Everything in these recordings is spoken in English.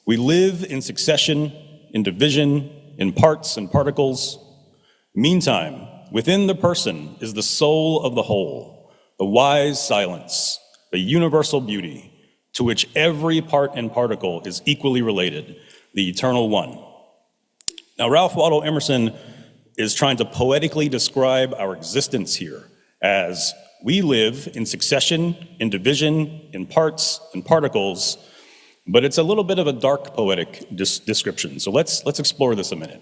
We live in succession, in division, in parts and particles. Meantime, within the person is the soul of the whole, the wise silence, the universal beauty, to which every part and particle is equally related, the eternal one. Now, Ralph Waldo Emerson is trying to poetically describe our existence here as we live in succession, in division, in parts and particles, but it's a little bit of a dark poetic description. So let's explore this a minute.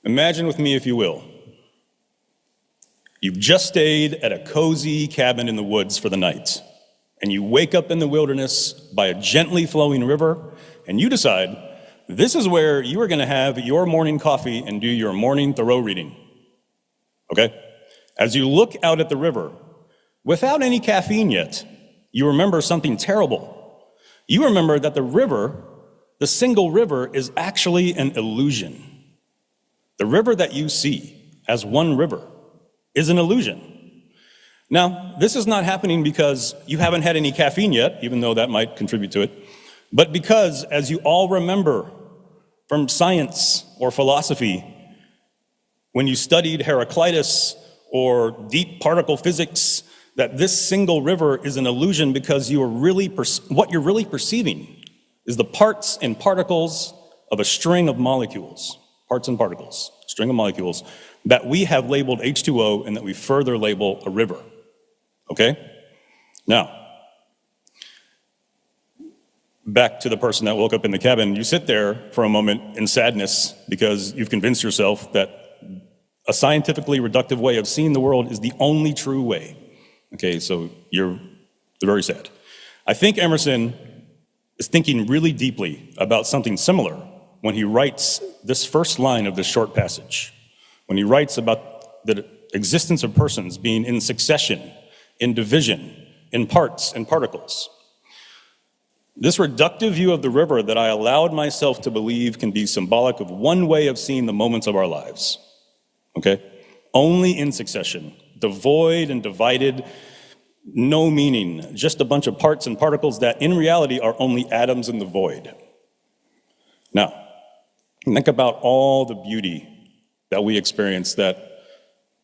Imagine with me, if you will, you've just stayed at a cozy cabin in the woods for the night, and you wake up in the wilderness by a gently flowing river, and you decide this is where you are going to have your morning coffee and do your morning Thoreau reading. Okay? As you look out at the river, without any caffeine yet, you remember something terrible. You remember that the river, the single river, is actually an illusion. The river that you see as one river is an illusion. Now, this is not happening because you haven't had any caffeine yet, even though that might contribute to it, but because, as you all remember from science or philosophy, when you studied Heraclitus or deep particle physics, that this single river is an illusion because you are really what you're really perceiving is the parts and particles of a string of molecules, parts and particles, string of molecules, that we have labeled H2O and that we further label a river, okay? Now, back to the person that woke up in the cabin, you sit there for a moment in sadness because you've convinced yourself that a scientifically reductive way of seeing the world is the only true way. Okay, so you're very sad. I think Emerson is thinking really deeply about something similar when he writes this first line of this short passage, when he writes about the existence of persons being in succession, in division, in parts and particles. This reductive view of the river that I allowed myself to believe can be symbolic of one way of seeing the moments of our lives, okay? Only in succession, devoid and divided, no meaning, just a bunch of parts and particles that in reality are only atoms in the void. Now, think about all the beauty that we experience that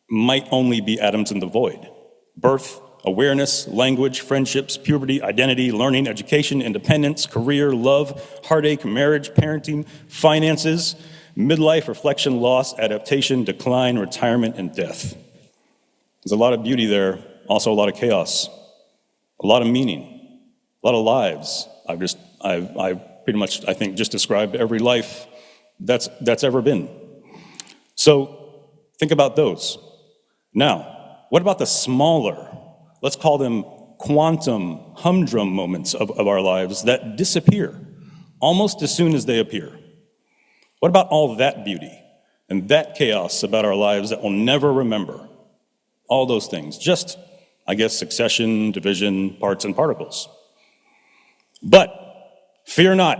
might only be atoms in the void. Birth, awareness, language, friendships, puberty, identity, learning, education, independence, career, love, heartache, marriage, parenting, finances, midlife, reflection, loss, adaptation, decline, retirement, and death. There's a lot of beauty there, also a lot of chaos, a lot of meaning, a lot of lives. I've pretty much, I think, just described every life that's ever been. So think about those. Now, what about the smaller, let's call them quantum, humdrum moments of our lives that disappear almost as soon as they appear? What about all that beauty and that chaos about our lives that we'll never remember? All those things, just, I guess, succession, division, parts, and particles. But fear not,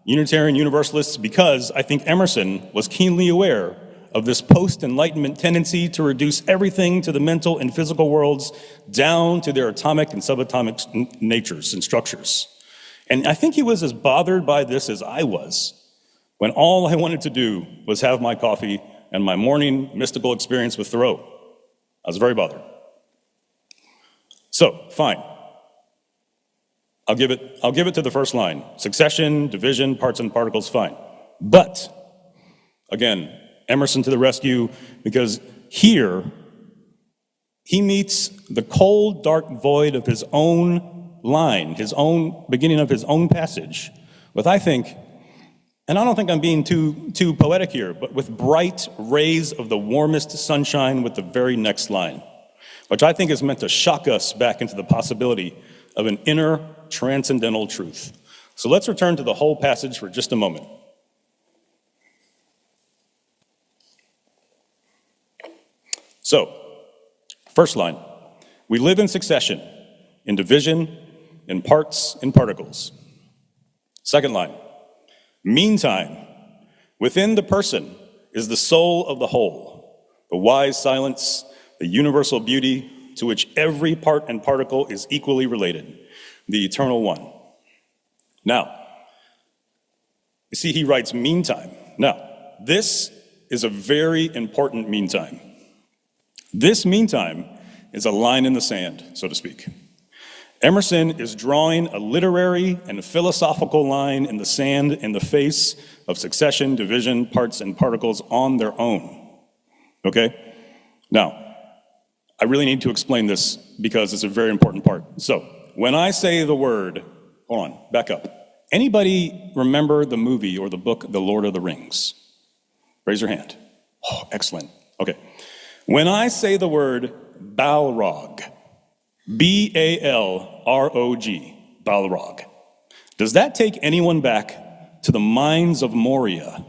Unitarian Universalists, because I think Emerson was keenly aware of this post-Enlightenment tendency to reduce everything to the mental and physical worlds down to their atomic and subatomic natures and structures. And I think he was as bothered by this as I was when all I wanted to do was have my coffee and my morning mystical experience with Thoreau. I was very bothered. So, fine. I'll give it to the first line. Succession, division, parts and particles, fine. But, again, Emerson to the rescue, because here he meets the cold, dark void of his own line, his own beginning of his own passage, with, I think, and I don't think I'm being too poetic here, but with bright rays of the warmest sunshine with the very next line, which I think is meant to shock us back into the possibility of an inner transcendental truth. So let's return to the whole passage for just a moment. So, first line, we live in succession, in division, in parts, in particles. Second line, meantime, within the person is the soul of the whole, the wise silence, the universal beauty to which every part and particle is equally related, the eternal one. Now, you see, he writes meantime. Now, this is a very important meantime. This meantime is a line in the sand, so to speak. Emerson is drawing a literary and philosophical line in the sand in the face of succession, division, parts, and particles on their own. Okay? Now, I really need to explain this because it's a very important part. So, when I say the word, hold on, back up. Anybody remember the movie or the book, The Lord of the Rings? Raise your hand. Oh, excellent. Okay. When I say the word Balrog, B-A-L-R-O-G, Balrog, does that take anyone back to the mines of Moria,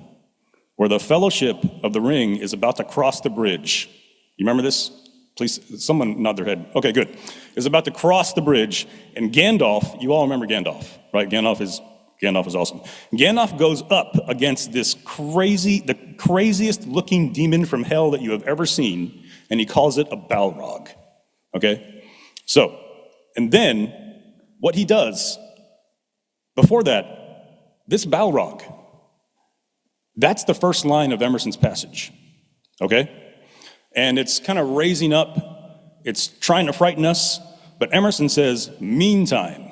where the Fellowship of the Ring is about to cross the bridge? You remember this? Please, someone nod their head. Okay, good. Is about to cross the bridge, and Gandalf, you all remember Gandalf, right? Gandalf is awesome. Gandalf goes up against the craziest looking demon from hell that you have ever seen, and he calls it a Balrog, okay? So, and then what he does, before that, this Balrog, that's the first line of Emerson's passage, okay? And it's kind of raising up, it's trying to frighten us, but Emerson says, meantime.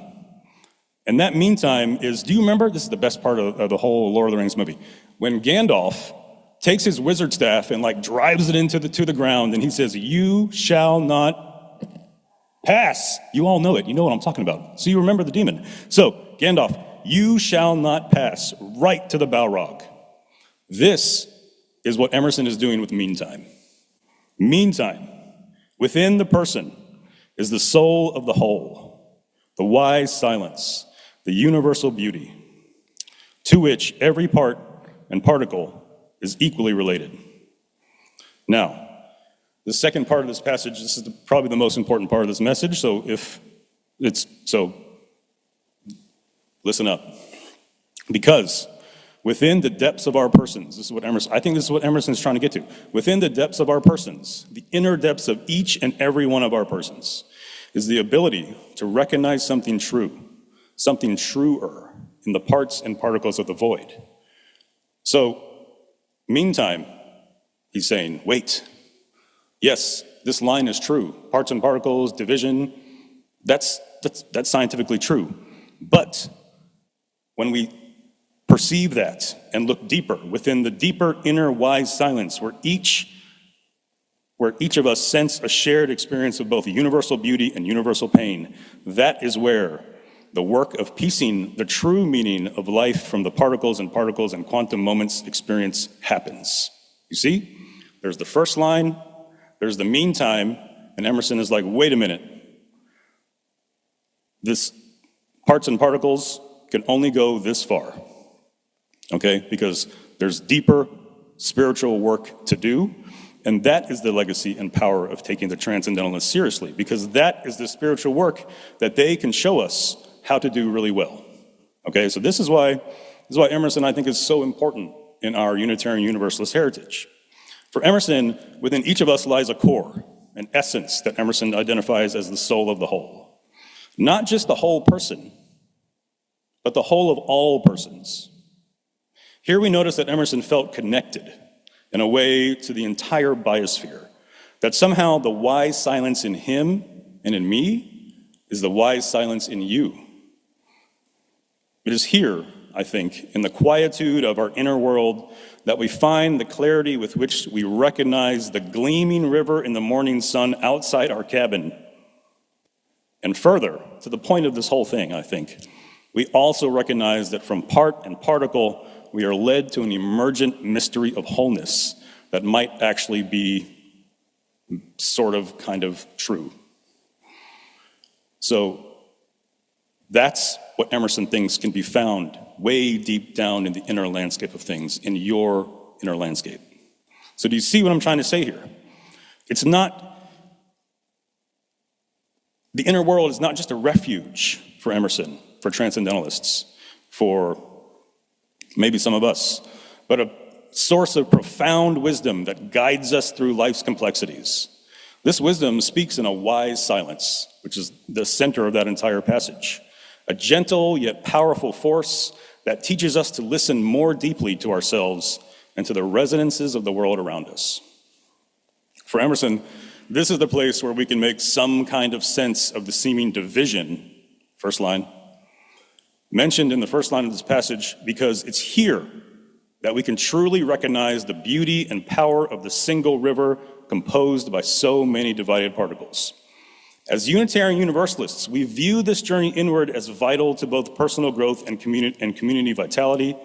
And that meantime is, do you remember, this is the best part of the whole Lord of the Rings movie, when Gandalf takes his wizard staff and drives it to the ground, and he says, you shall not pass. You all know it, you know what I'm talking about. So you remember the demon. So, Gandalf, you shall not pass, right to the Balrog. This is what Emerson is doing with meantime. Meantime, within the person is the soul of the whole, the wise silence, the universal beauty, to which every part and particle is equally related. Now, the second part of this passage, this is probably the most important part of this message, so listen up. Because within the depths of our persons, I think this is what Emerson is trying to get to. Within the depths of our persons, the inner depths of each and every one of our persons, is the ability to recognize something true, something truer in the parts and particles of the void. So, meantime, he's saying, wait. Yes, this line is true. Parts and particles, division, that's scientifically true. But when we perceive that and look deeper, within the deeper inner wise silence where each of us sense a shared experience of both universal beauty and universal pain, that is where the work of piecing the true meaning of life from the particles and quantum moments experience happens. You see? There's the first line, there's the meantime, and Emerson is like, wait a minute. This parts and particles can only go this far. Okay, because there's deeper spiritual work to do, and that is the legacy and power of taking the transcendentalists seriously, because that is the spiritual work that they can show us how to do really well. Okay, so this is why Emerson, I think, is so important in our Unitarian Universalist heritage. For Emerson, within each of us lies a core, an essence that Emerson identifies as the soul of the whole. Not just the whole person, but the whole of all persons. Here we notice that Emerson felt connected in a way to the entire biosphere, that somehow the wise silence in him and in me is the wise silence in you. It is here, I think, in the quietude of our inner world that we find the clarity with which we recognize the gleaming river in the morning sun outside our cabin. And further, to the point of this whole thing, I think, we also recognize that from part and particle, we are led to an emergent mystery of wholeness that might actually be kind of true. So that's what Emerson thinks can be found way deep down in the inner landscape of things, in your inner landscape. So do you see what I'm trying to say here? The inner world is not just a refuge for Emerson, for transcendentalists, for maybe some of us, but a source of profound wisdom that guides us through life's complexities. This wisdom speaks in a wise silence, which is the center of that entire passage. a gentle yet powerful force that teaches us to listen more deeply to ourselves and to the resonances of the world around us. For Emerson, this is the place where we can make some kind of sense of the seeming division, first line, mentioned in the first line of this passage, because it's here that we can truly recognize the beauty and power of the single river composed by so many divided particles. As Unitarian Universalists, we view this journey inward as vital to both personal growth and community vitality.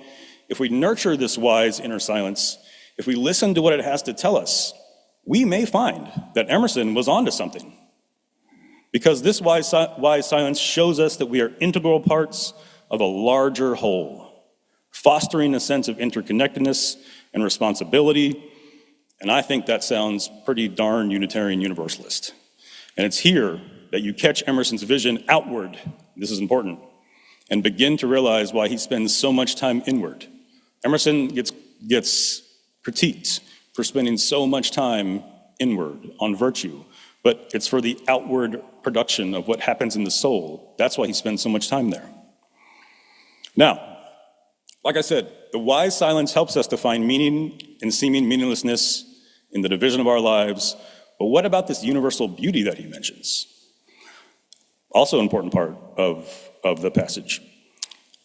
If we nurture this wise inner silence, if we listen to what it has to tell us, we may find that Emerson was onto something. Because this wise silence shows us that we are integral parts of a larger whole, fostering a sense of interconnectedness and responsibility. And I think that sounds pretty darn Unitarian Universalist. And it's here that you catch Emerson's vision outward, this is important, and begin to realize why he spends so much time inward. Emerson gets critiqued for spending so much time inward on virtue, but it's for the outward production of what happens in the soul. That's why he spends so much time there. Now, like I said, the wise silence helps us to find meaning in seeming meaninglessness in the division of our lives. But what about this universal beauty that he mentions? Also an important part of the passage.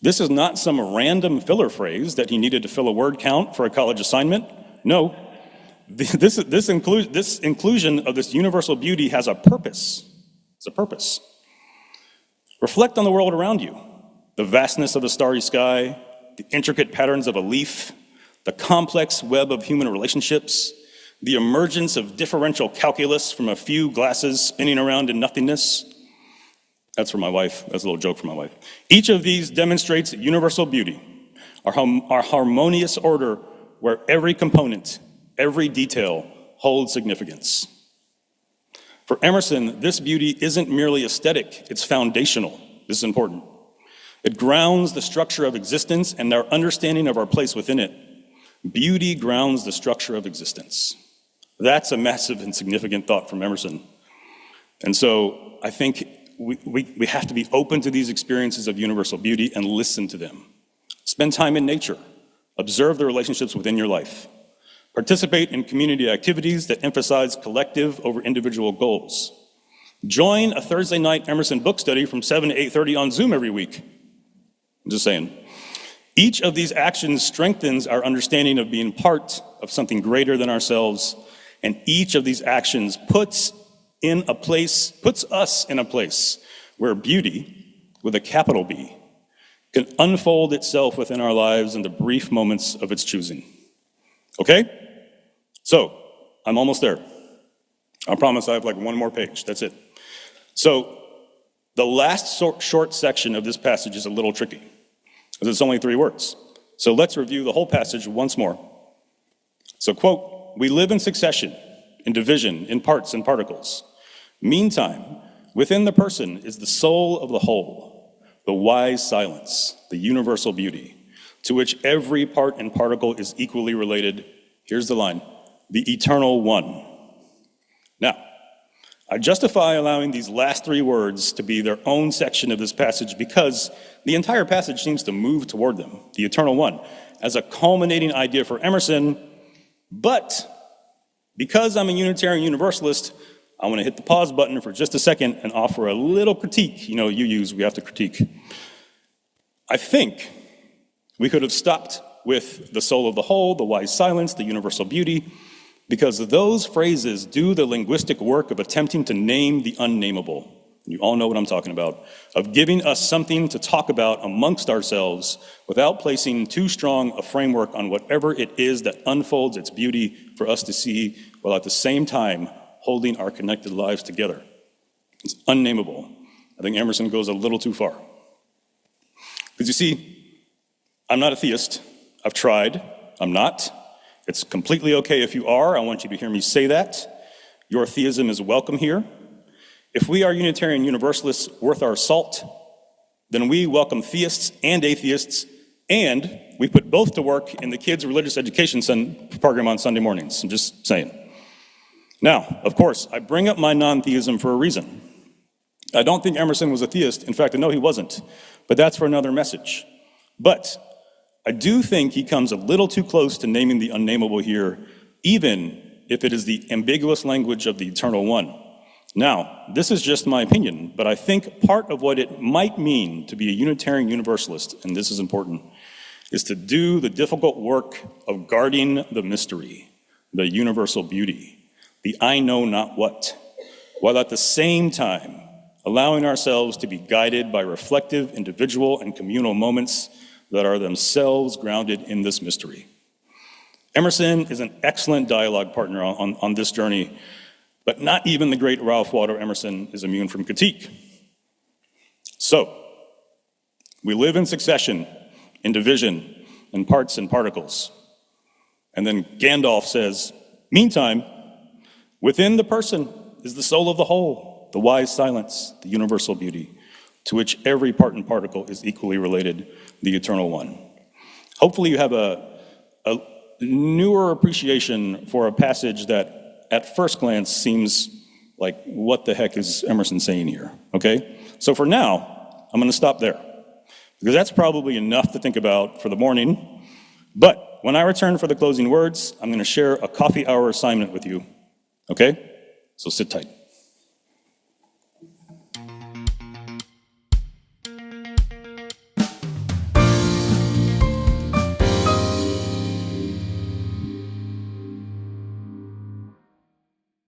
This is not some random filler phrase that he needed to fill a word count for a college assignment. No, this inclusion of this universal beauty has a purpose. It's a purpose. Reflect on the world around you, the vastness of the starry sky, the intricate patterns of a leaf, the complex web of human relationships, the emergence of differential calculus from a few glasses spinning around in nothingness. That's for my wife. That's a little joke for my wife. Each of these demonstrates universal beauty, our harmonious order where every component, every detail holds significance. For Emerson, this beauty isn't merely aesthetic, it's foundational. This is important. It grounds the structure of existence and our understanding of our place within it. Beauty grounds the structure of existence. That's a massive and significant thought from Emerson. And so I think we have to be open to these experiences of universal beauty and listen to them. Spend time in nature. Observe the relationships within your life. Participate in community activities that emphasize collective over individual goals. Join a Thursday night Emerson book study from 7 to 8:30 on Zoom every week. I'm just saying. Each of these actions strengthens our understanding of being part of something greater than ourselves, and each of these actions puts us in a place where beauty, with a capital B, can unfold itself within our lives in the brief moments of its choosing. Okay? So, I'm almost there. I promise I have like one more page, that's it. So, the last short section of this passage is a little tricky, because it's only 3 words. So let's review the whole passage once more. So, quote, "We live in succession, in division, in parts and particles. Meantime, within the person is the soul of the whole, the wise silence, the universal beauty, to which every part and particle is equally related." Here's the line, "the eternal one." Now, I justify allowing these last 3 words to be their own section of this passage because the entire passage seems to move toward them, the eternal one, as a culminating idea for Emerson. But because I'm a Unitarian Universalist, I want to hit the pause button for just a second and offer a little critique. You know, we have to critique. I think we could have stopped with the soul of the whole, the wise silence, the universal beauty, because those phrases do the linguistic work of attempting to name the unnameable. You all know what I'm talking about, of giving us something to talk about amongst ourselves without placing too strong a framework on whatever it is that unfolds its beauty for us to see, while at the same time holding our connected lives together. It's unnameable. I think Emerson goes a little too far. Because you see, I'm not a theist. I've tried. I'm not. It's completely okay if you are. I want you to hear me say that. Your theism is welcome here. If we are Unitarian Universalists worth our salt, then we welcome theists and atheists, and we put both to work in the kids' religious education program on Sunday mornings. I'm just saying. Now, of course, I bring up my non-theism for a reason. I don't think Emerson was a theist. In fact, I know he wasn't, but that's for another message. But I do think he comes a little too close to naming the unnameable here, even if it is the ambiguous language of the Eternal One. Now, this is just my opinion, but I think part of what it might mean to be a Unitarian Universalist, and this is important, is to do the difficult work of guarding the mystery, the universal beauty, the I know not what, while at the same time allowing ourselves to be guided by reflective individual and communal moments that are themselves grounded in this mystery. Emerson is an excellent dialogue partner on this journey, but not even the great Ralph Waldo Emerson is immune from critique. So, we live in succession, in division, in parts and particles. And then Gandalf says, meantime, within the person is the soul of the whole, the wise silence, the universal beauty, to which every part and particle is equally related, the Eternal One. Hopefully you have a newer appreciation for a passage that at first glance seems like, what the heck is Emerson saying here, okay? So for now, I'm gonna stop there, because that's probably enough to think about for the morning. But when I return for the closing words, I'm gonna share a coffee hour assignment with you, okay? So sit tight.